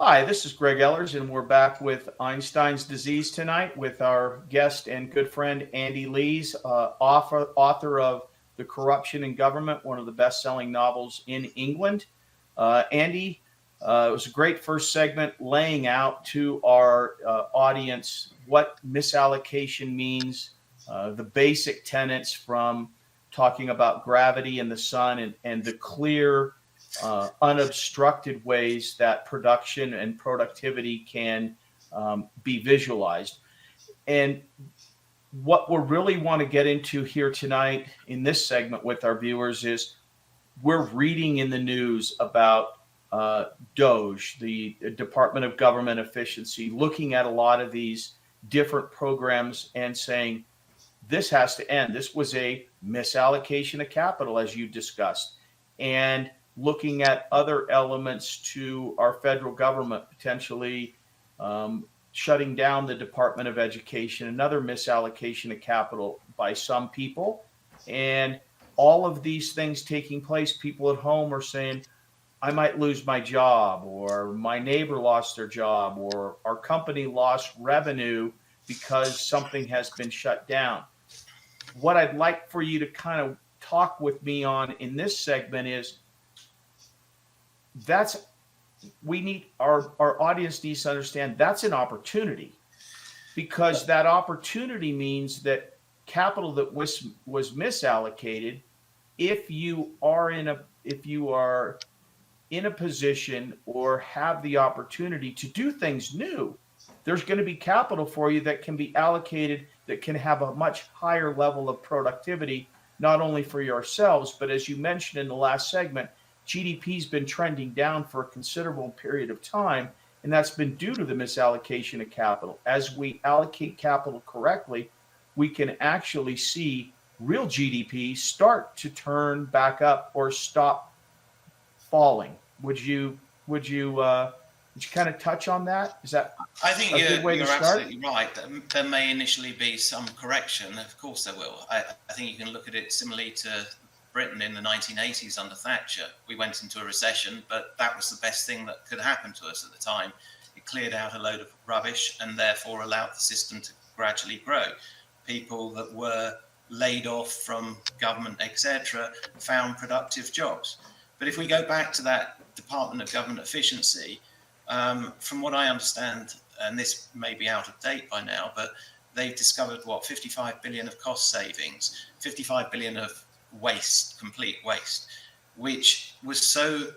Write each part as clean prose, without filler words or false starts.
Hi, this is Greg Ellers, and we're back with Einstein's disease tonight with our guest and good friend Andy Lees, author of The Corruption in Government, one of the best-selling novels in England. Andy, it was a great first segment laying out to our audience what misallocation means, the basic tenets from talking about gravity and the sun and the clear unobstructed ways that production and productivity can be visualized. And what we really want to get into here tonight in this segment with our viewers is we're reading in the news about DOGE, the Department of Government Efficiency, looking at a lot of these different programs and saying, this has to end. This was a misallocation of capital, as you discussed. And looking at other elements to our federal government potentially shutting down the Department of Education, another misallocation of capital by some people. And all of these things taking place, people at home are saying, I might lose my job, or my neighbor lost their job, or our company lost revenue because something has been shut down. What I'd like for you to kind of talk with me on in this segment is our audience needs to understand that's an opportunity, because that opportunity means that capital that was misallocated, if you are in a position or have the opportunity to do things new, there's going to be capital for you that can be allocated that can have a much higher level of productivity, not only for yourselves, but as you mentioned in the last segment, GDP's been trending down for a considerable period of time, and that's been due to the misallocation of capital. As we allocate capital correctly, we can actually see real GDP start to turn back up or stop falling. Would you kind of touch on that? Is that I think you're absolutely right. There may initially be some correction. Of course there will. I think you can look at it similarly to Britain in the 1980s under Thatcher. We went into a recession, but that was the best thing that could happen to us at the time. It cleared out a load of rubbish and therefore allowed the system to gradually grow. People that were laid off from government, etc., found productive jobs. But if we go back to that Department of Government Efficiency, from what I understand, and this may be out of date by now, but they've discovered 55 billion of cost savings, 55 billion of waste, complete waste, which was so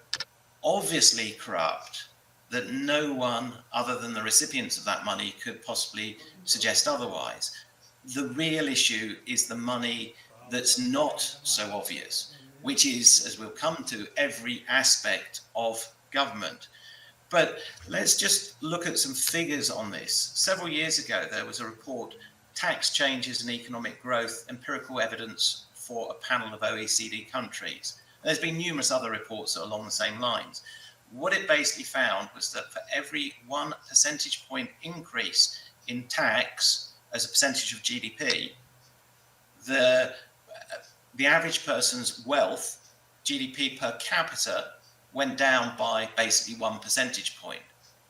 obviously corrupt that no one other than the recipients of that money could possibly suggest otherwise. The real issue is the money that's not so obvious, which is, as we'll come to, every aspect of government. But let's just look at some figures on this. Several years ago, there was a report, Tax Changes in Economic Growth, Empirical Evidence for a Panel of OECD Countries. And there's been numerous other reports along the same lines. What it basically found was that for every 1 percentage point increase in tax as a percentage of GDP, the average person's wealth, GDP per capita, went down by basically 1 percentage point.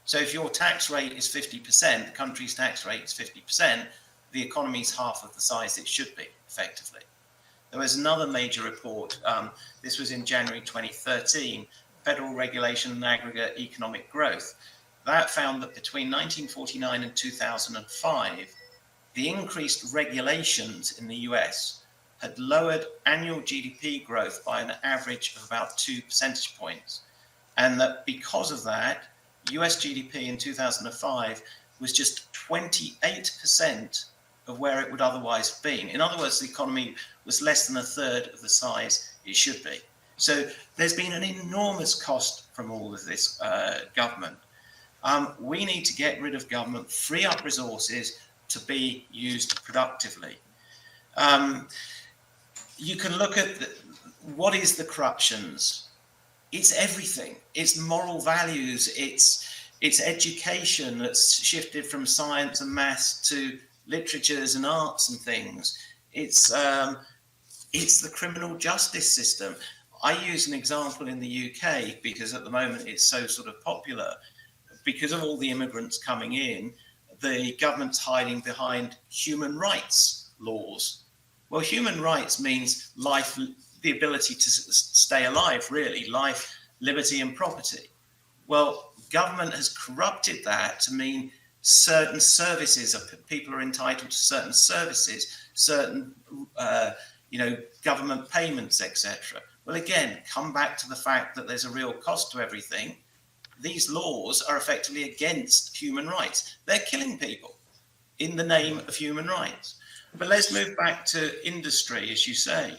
So if your tax rate is 50%, the country's tax rate is 50%, the economy's half of the size it should be, effectively. There was another major report, this was in January 2013, Federal Regulation and Aggregate Economic Growth. That found that between 1949 and 2005, the increased regulations in the US had lowered annual GDP growth by an average of about 2 percentage points. And that because of that, US GDP in 2005 was just 28% of where it would otherwise have been. In other words, the economy was less than a third of the size it should be. So there's been an enormous cost from all of this government. We need to get rid of government, free up resources to be used productively. You can look at what is the corruptions. It's everything. It's moral values. It's education that's shifted from science and maths to literatures and arts and things. It's the criminal justice system. I use an example in the UK because at the moment it's so sort of popular. because of all the immigrants coming in, the government's hiding behind human rights laws. Well, human rights means life, the ability to stay alive, really, life, liberty, and property. Well, government has corrupted that to mean certain services, people are entitled to certain services, certain government payments, etc. Well, again, come back to the fact that there's a real cost to everything. These laws are effectively against human rights. They're killing people in the name of human rights. But let's move back to industry, as you say.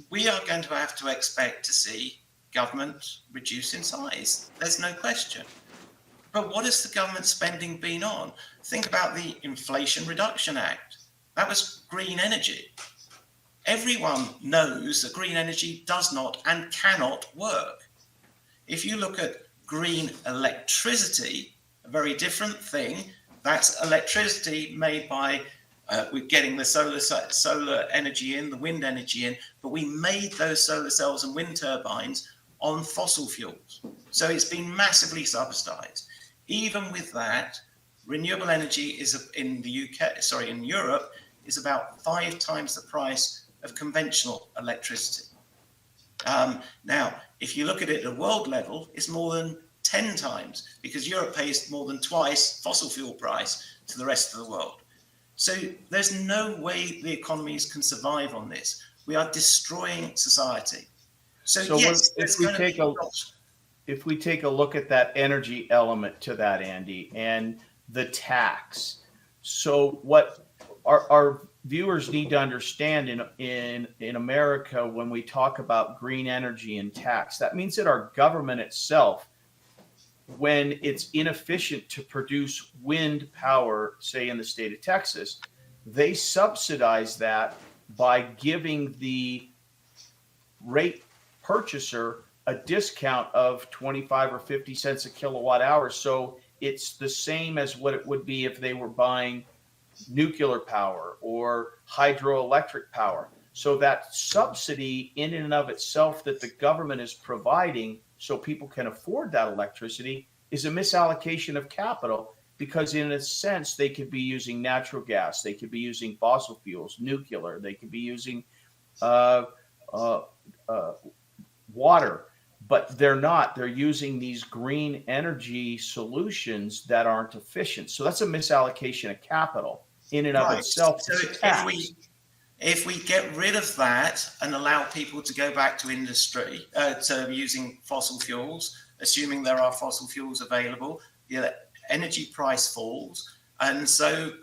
We are going to have to expect to see government reduce in size. There's no question. But what has the government spending been on? Think about the Inflation Reduction Act. That was green energy. Everyone knows that green energy does not and cannot work. If you look at green electricity, a very different thing. That's electricity made by, we're getting the solar energy in, the wind energy in, but we made those solar cells and wind turbines on fossil fuels. So it's been massively subsidized. Even with that, renewable energy is in Europe, is about 5 times the price of conventional electricity. Now, if you look at it at a world level, it's more than 10 times, because Europe pays more than twice fossil fuel price to the rest of the world. So there's no way the economies can survive on this. We are destroying society. So yes, if we take a look at that energy element to that, Andy, and the tax. So what our viewers need to understand in America, when we talk about green energy and tax, that means that our government itself, when it's inefficient to produce wind power, say in the state of Texas, they subsidize that by giving the rate purchaser a discount of 25 or 50 cents a kilowatt hour. So it's the same as what it would be if they were buying nuclear power or hydroelectric power. So that subsidy in and of itself that the government is providing so people can afford that electricity is a misallocation of capital, because in a sense they could be using natural gas, they could be using fossil fuels, nuclear, they could be using water, but they're not. They're using these green energy solutions that aren't efficient. So that's a misallocation of capital in and of itself. So if we get rid of that and allow people to go back to industry, to using fossil fuels, assuming there are fossil fuels available, the energy price falls, and so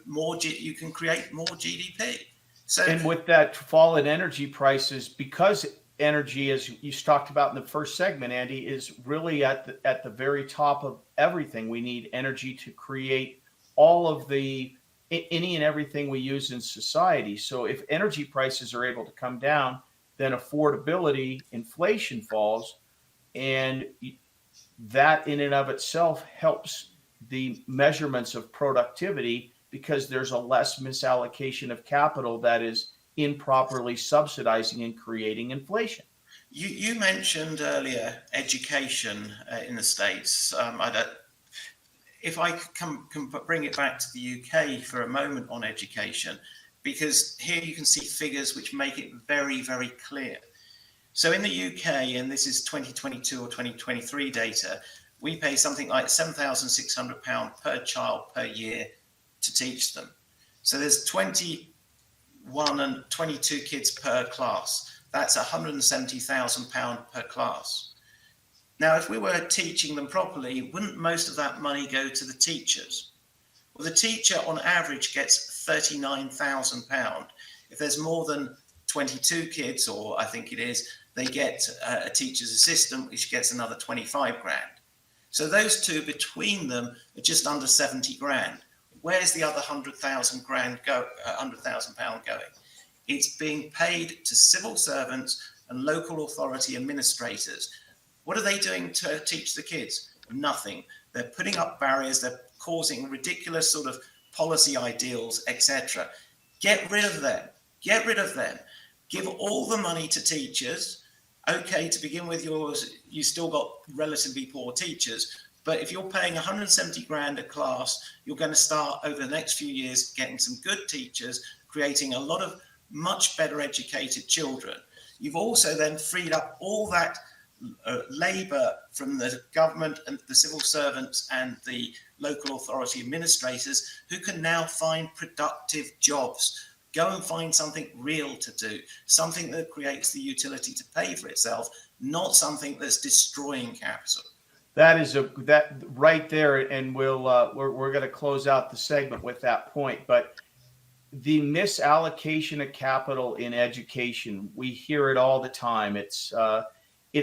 you can create more GDP. So, and with that fall in energy prices, because energy, as you talked about in the first segment, Andy, is really at the very top of everything. We need energy to create all of any and everything we use in society. So if energy prices are able to come down, then affordability, inflation falls, and that in and of itself helps the measurements of productivity, because there's a less misallocation of capital that is improperly subsidizing and creating inflation. You mentioned earlier education in the States. If I can bring it back to the UK for a moment on education, because here you can see figures which make it very, very clear. So in the UK, and this is 2022 or 2023 data, we pay something like £7,600 per child per year to teach them. So there's 21 and 22 kids per class. That's £170,000 per class. Now, if we were teaching them properly, wouldn't most of that money go to the teachers? Well, the teacher on average gets £39,000. If there's more than 22 kids, or I think it is, they get a teacher's assistant, which gets another 25 grand. So those two between them are just under 70 grand. Where's the other £100,000 going? It's being paid to civil servants and local authority administrators. What are they doing to teach the kids? Nothing. They're putting up barriers. They're causing ridiculous sort of policy ideals, etc. Get rid of them. Get rid of them. Give all the money to teachers. Okay, to begin with, you still got relatively poor teachers, But if you're paying 170 grand a class, you're going to start over the next few years getting some good teachers, creating a lot of much better educated children. You've also then freed up all that labour from the government and the civil servants and the local authority administrators, who can now find productive jobs. Go and find something real to do, something that creates the utility to pay for itself, not something that's destroying capital. That is that right there, and we're going to close out the segment with that point. But the misallocation of capital in education, we hear it all the time. It's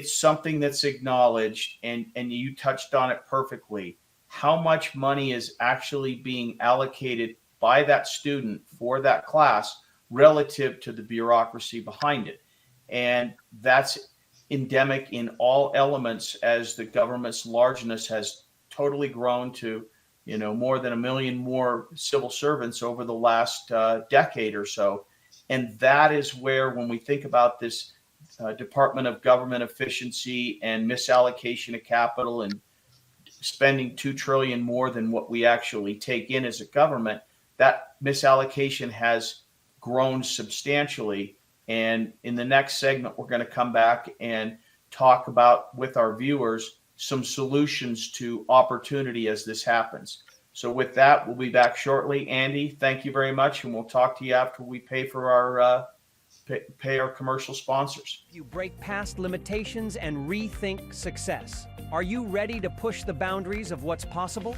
something that's acknowledged, and you touched on it perfectly. How much money is actually being allocated by that student for that class relative to the bureaucracy behind it? And that's endemic in all elements, as the government's largeness has totally grown to, more than 1 million more civil servants over the last decade or so. And that is where, when we think about this Department of Government Efficiency and misallocation of capital and spending $2 trillion more than what we actually take in as a government, that misallocation has grown substantially. And in the next segment, we're going to come back and talk about, with our viewers, some solutions to opportunity as this happens. So with that, we'll be back shortly. Andy, thank you very much, and we'll talk to you after we pay for our pay our commercial sponsors. You break past limitations and rethink success. Are you ready to push the boundaries of what's possible?